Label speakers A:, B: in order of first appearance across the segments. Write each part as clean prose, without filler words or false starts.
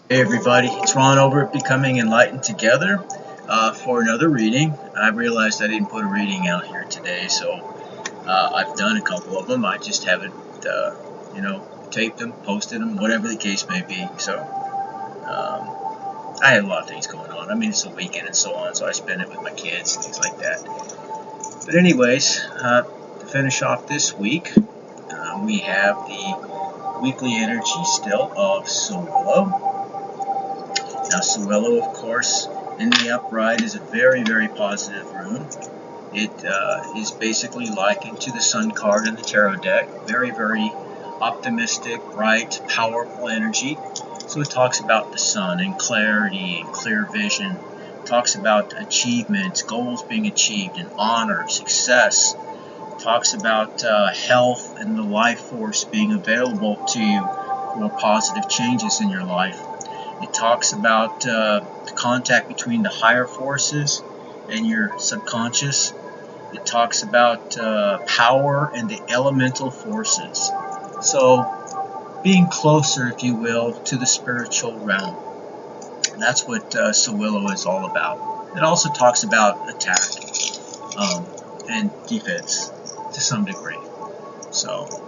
A: Hey everybody, it's Ron over at Becoming Enlightened Together for another reading. I realized I didn't put a reading out here today, so I've done a couple of them. I just haven't, taped them, posted them, whatever the case may be. So I had a lot of things going on. I mean, it's a weekend and so on, so I spend it with my kids and things like that. But anyways, to finish off this week, we have the weekly energy still of Sowilo. Now, Sowilo, of course, in the upright is a very, very positive rune. It is basically likened to the Sun card in the tarot deck. Very, very optimistic, bright, powerful energy. So it talks about the sun and clarity and clear vision. It talks about achievements, goals being achieved, and honor, success. It talks about health and the life force being available to you for positive changes in your life. It talks about the contact between the higher forces and your subconscious. It talks about power and the elemental forces. So being closer, if you will, to the spiritual realm. And that's what Sowilo is all about. It also talks about attack and defense to some degree. So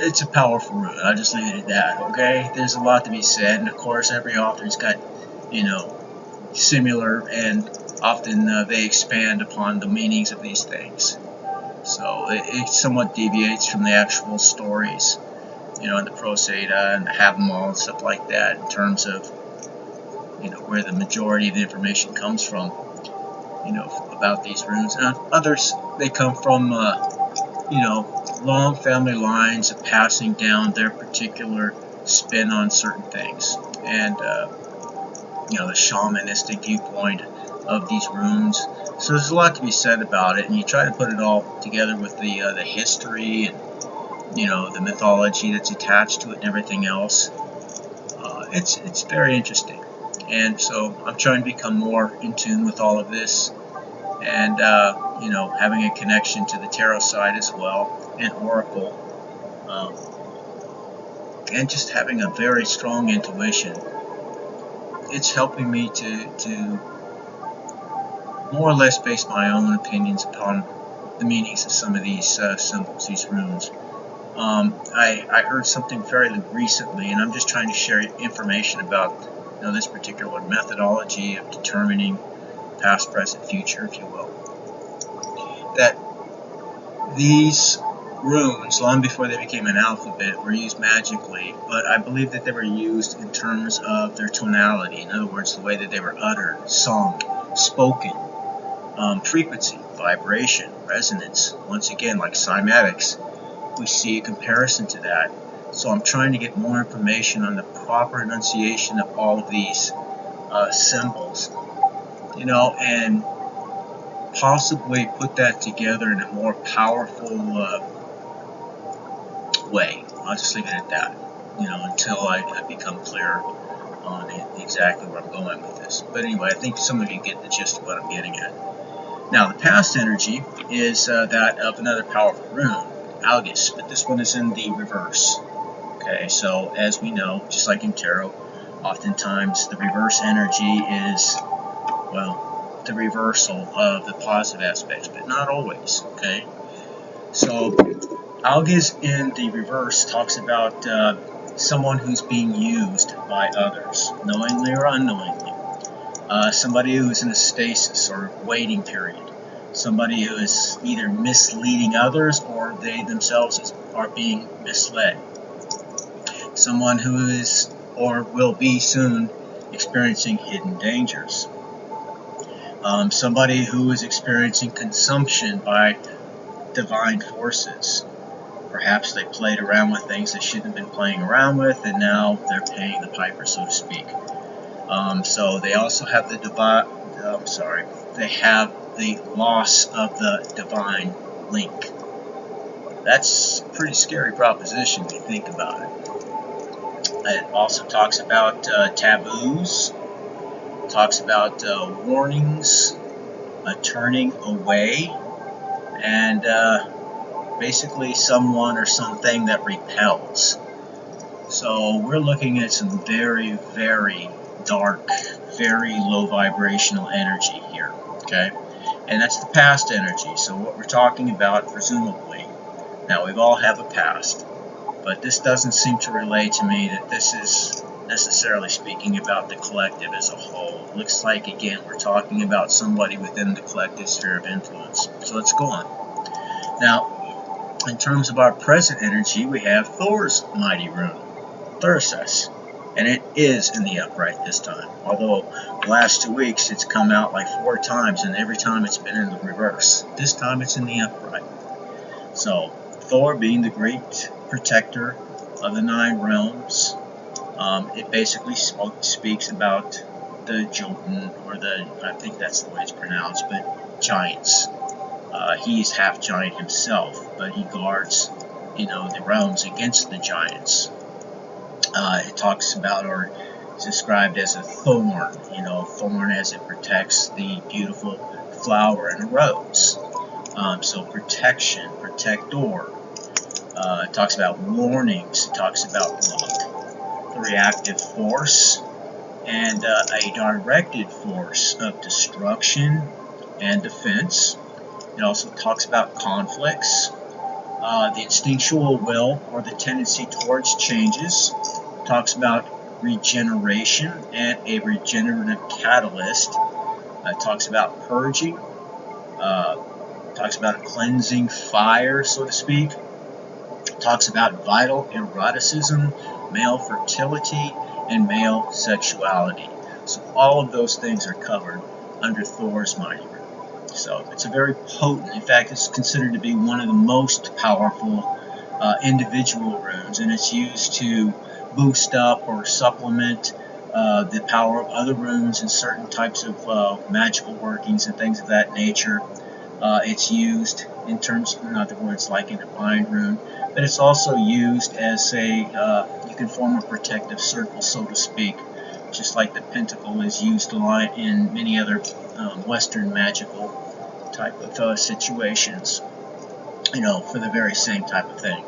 A: it's a powerful rune. I'll just leave it at that, okay? There's a lot to be said, and of course every author's got, similar, and often they expand upon the meanings of these things. So it somewhat deviates from the actual stories, in the Proseda and the Have 'em All and stuff like that, in terms of, where the majority of the information comes from, about these runes. And others, they come from, long family lines of passing down their particular spin on certain things, and the shamanistic viewpoint of these runes. So there's a lot to be said about it, and you try to put it all together with the history and the mythology that's attached to it and everything else. It's very interesting, and so I'm trying to become more in tune with all of this, and having a connection to the tarot side as well, and oracle, and just having a very strong intuition. It's helping me to more or less base my own opinions upon the meanings of some of these symbols, these runes. I heard something fairly recently, and I'm just trying to share information about this particular methodology of determining past, present, future, if you will. That these runes, long before they became an alphabet, were used magically, but I believe that they were used in terms of their tonality. In other words, the way that they were uttered, sung, spoken, frequency, vibration, resonance. Once again, like cymatics, we see a comparison to that. So I'm trying to get more information on the proper enunciation of all of these symbols, and possibly put that together in a more powerful way. I'll just leave it at that, until I become clear on exactly where I'm going with this. But anyway, I think some of you get the gist of what I'm getting at. Now, the past energy is that of another powerful rune, Algis, but this one is in the reverse. Okay, so as we know, just like in tarot, oftentimes the reverse energy is, the reversal of the positive aspects, but not always, okay? So Algis in the reverse talks about someone who's being used by others, knowingly or unknowingly. Somebody who's in a stasis or waiting period. Somebody who is either misleading others or they themselves are being misled. Someone who is or will be soon experiencing hidden dangers. Somebody who is experiencing consumption by divine forces. Perhaps they played around with things they shouldn't have been playing around with, and now they're paying the piper, so to speak. So they also have they have the loss of the divine link. That's a pretty scary proposition when you think about it. It also talks about taboos, talks about warnings, turning away, and basically someone or something that repels. So we're looking at some very, very dark, very low vibrational energy here, okay? And that's the past energy. So what we're talking about, presumably, now we've all have a past, but this doesn't seem to relate to me that this is necessarily speaking about the collective as a whole. It looks like, again, we're talking about somebody within the collective sphere of influence. So let's go on. Now, in terms of our present energy, we have Thor's mighty rune, Thursday, and it is in the upright this time. Although the last 2 weeks it's come out like 4 times, and every time it's been in the reverse. This time it's in the upright. So Thor, being the great protector of the 9 realms, it basically speaks about the Jotun, or I think that's the way it's pronounced, but giants. He's half giant himself, but he guards, the realms against the giants. It talks about, or is described as a thorn, thorn as it protects the beautiful flower in a rose. So protection, protector. It talks about warnings. It talks about luck, the reactive force, and a directed force of destruction and defense. It also talks about conflicts, the instinctual will, or the tendency towards changes. It talks about regeneration and a regenerative catalyst. It talks about purging. It talks about a cleansing fire, so to speak. It talks about vital eroticism, male fertility, and male sexuality. So all of those things are covered under Thor's mighty rune. So it's a very potent, in fact, it's considered to be one of the most powerful individual runes, and it's used to boost up or supplement the power of other runes and certain types of magical workings and things of that nature. It's used in terms, in other words, like a divine rune, but it's also used as you can form a protective circle, so to speak, just like the pentacle is used a lot in many other Western magical type of situations, for the very same type of thing.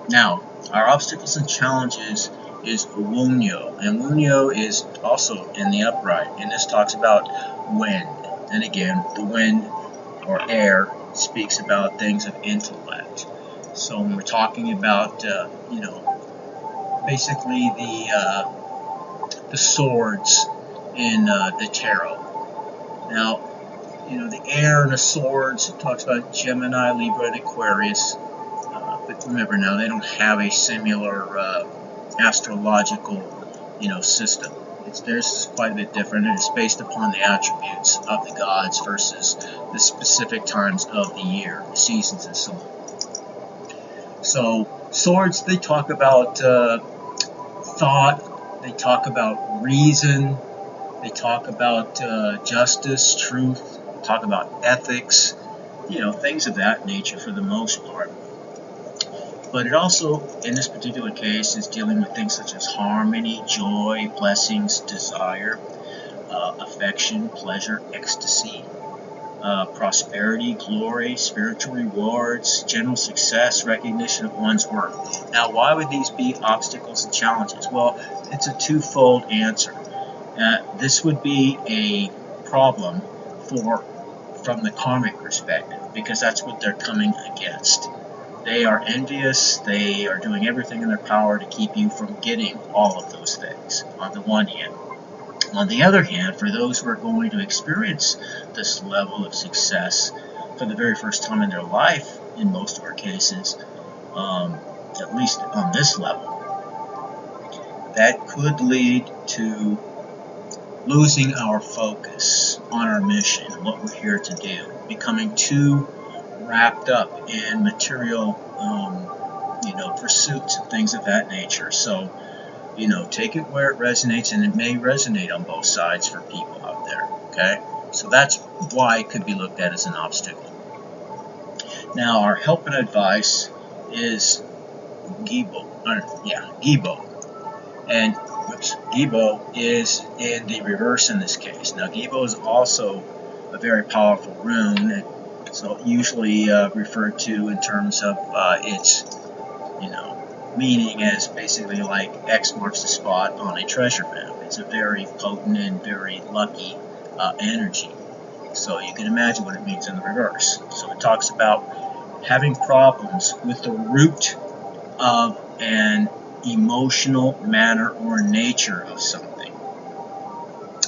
A: Now, our obstacles and challenges is Wunyo, and Wunyo is also in the upright, and this talks about wind. And again, the wind or air speaks about things of intellect. So when we're talking about, basically the swords in the tarot. Now, the air and the swords, it talks about Gemini, Libra, and Aquarius. But remember now, they don't have a similar astrological, system. Theirs is quite a bit different, and it's based upon the attributes of the gods versus the specific times of the year, the seasons, and so on. So swords, they talk about thought, they talk about reason, they talk about justice, truth, they talk about ethics, things of that nature for the most part. But it also, in this particular case, is dealing with things such as harmony, joy, blessings, desire, affection, pleasure, ecstasy, prosperity, glory, spiritual rewards, general success, recognition of one's worth. Now, why would these be obstacles and challenges? Well, it's a twofold answer. This would be a problem from the karmic perspective, because that's what they're coming against. They are envious. They are doing everything in their power to keep you from getting all of those things, on the one hand. On the other hand, for those who are going to experience this level of success for the very first time in their life, in most of our cases, at least on this level, that could lead to losing our focus on our mission, what we're here to do, becoming too wrapped up in material, pursuits and things of that nature. So, take it where it resonates, and it may resonate on both sides for people out there, okay? So that's why it could be looked at as an obstacle. Now, our help and advice is Gibo. And Gibo is in the reverse in this case. Now, Gibo is also a very powerful rune. So usually referred to in terms of its, meaning as basically like X marks the spot on a treasure map. It's a very potent and very lucky energy. So you can imagine what it means in the reverse. So it talks about having problems with the root of an emotional manner or nature of something.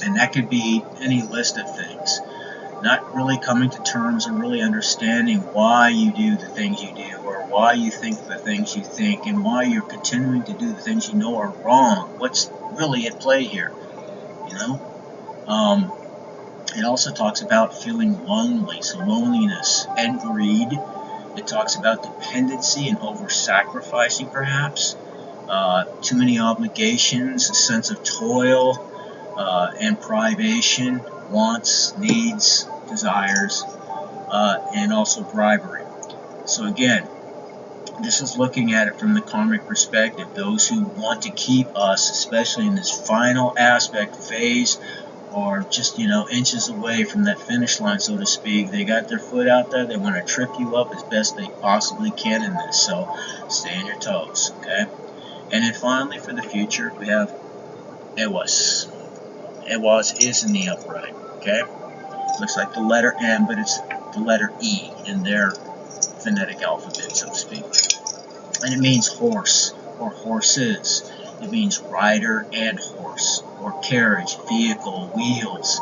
A: And that could be any list of things. Not really coming to terms and really understanding why you do the things you do, or why you think the things you think, and why you're continuing to do the things you know are wrong. What's really at play here, you know? It also talks about feeling lonely, so loneliness and greed. It talks about dependency and over-sacrificing, perhaps. Too many obligations, a sense of toil and privation, wants, needs, desires, and also bribery. So again, this is looking at it from the karmic perspective. Those who want to keep us, especially in this final aspect phase, or just, inches away from that finish line, so to speak. They got their foot out there. They want to trip you up as best they possibly can in this. So stay on your toes, okay? And then finally, for the future, we have Ewas. Ewas is in the upright, okay? Looks like the letter M, but it's the letter E in their phonetic alphabet, so to speak. And it means horse or horses. It means rider and horse, or carriage, vehicle, wheels,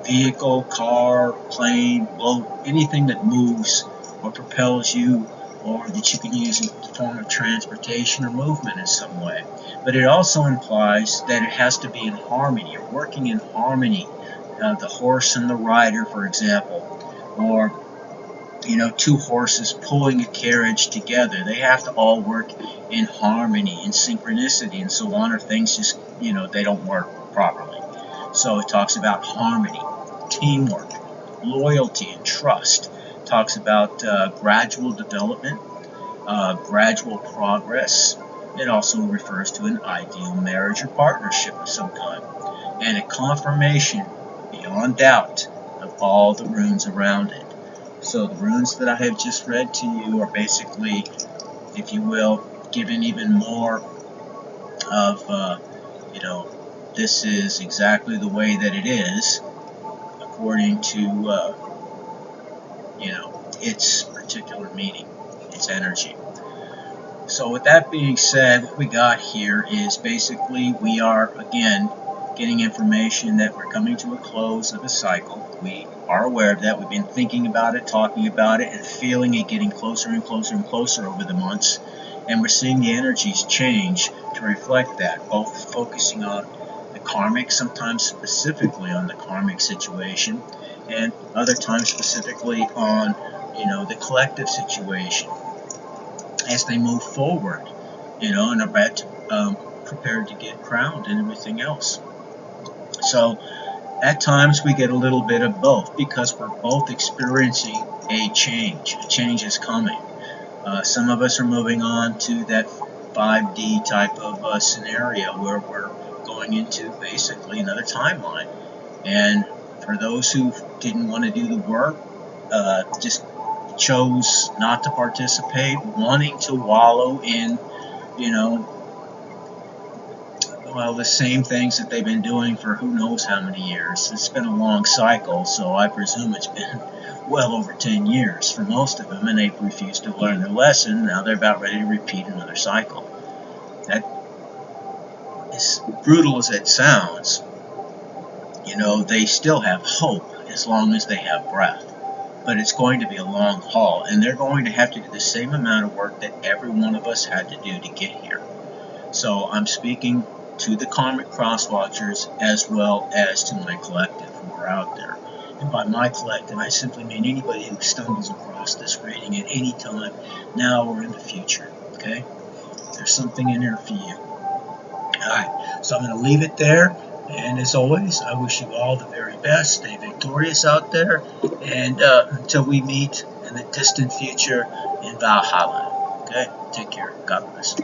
A: vehicle, car, plane, boat, anything that moves or propels you, or that you can use in the form of transportation or movement in some way. But it also implies that it has to be in harmony, or working in harmony. The horse and the rider, for example, or two horses pulling a carriage together. They have to all work in harmony, in synchronicity, and so on, or things just, they don't work properly. So it talks about harmony, teamwork, loyalty, and trust. It talks about gradual development, gradual progress. It also refers to an ideal marriage or partnership of some kind, and a confirmation, beyond doubt, of all the runes around it. So the runes that I have just read to you are basically, if you will, given even more of, this is exactly the way that it is, according to, its particular meaning, its energy. So with that being said, what we got here is basically we are, again, getting information that we're coming to a close of a cycle. We are aware of that. We've been thinking about it, talking about it, and feeling it getting closer and closer and closer over the months. And we're seeing the energies change to reflect that, both focusing on the karmic, sometimes specifically on the karmic situation, and other times specifically on, the collective situation as they move forward, and are prepared to get crowned and everything else. So at times we get a little bit of both, because we're both experiencing a change. A change is coming. Some of us are moving on to that 5D type of scenario where we're going into basically another timeline. And for those who didn't want to do the work, just chose not to participate, wanting to wallow in, the same things that they've been doing for who knows how many years. It's been a long cycle, so I presume it's been well over 10 years for most of them, and they've refused to learn their lesson. Now they're about ready to repeat another cycle. That, as brutal as it sounds, they still have hope as long as they have breath. But it's going to be a long haul, and they're going to have to do the same amount of work that every one of us had to do to get here. So I'm speaking to the karmic cross-watchers as well as to my collective who are out there. And by my collective, I simply mean anybody who stumbles across this reading at any time, now or in the future. Okay? There's something in there for you. Alright, so I'm going to leave it there. And as always, I wish you all the very best. Stay victorious out there. And until we meet in the distant future in Valhalla. Okay? Take care. God bless.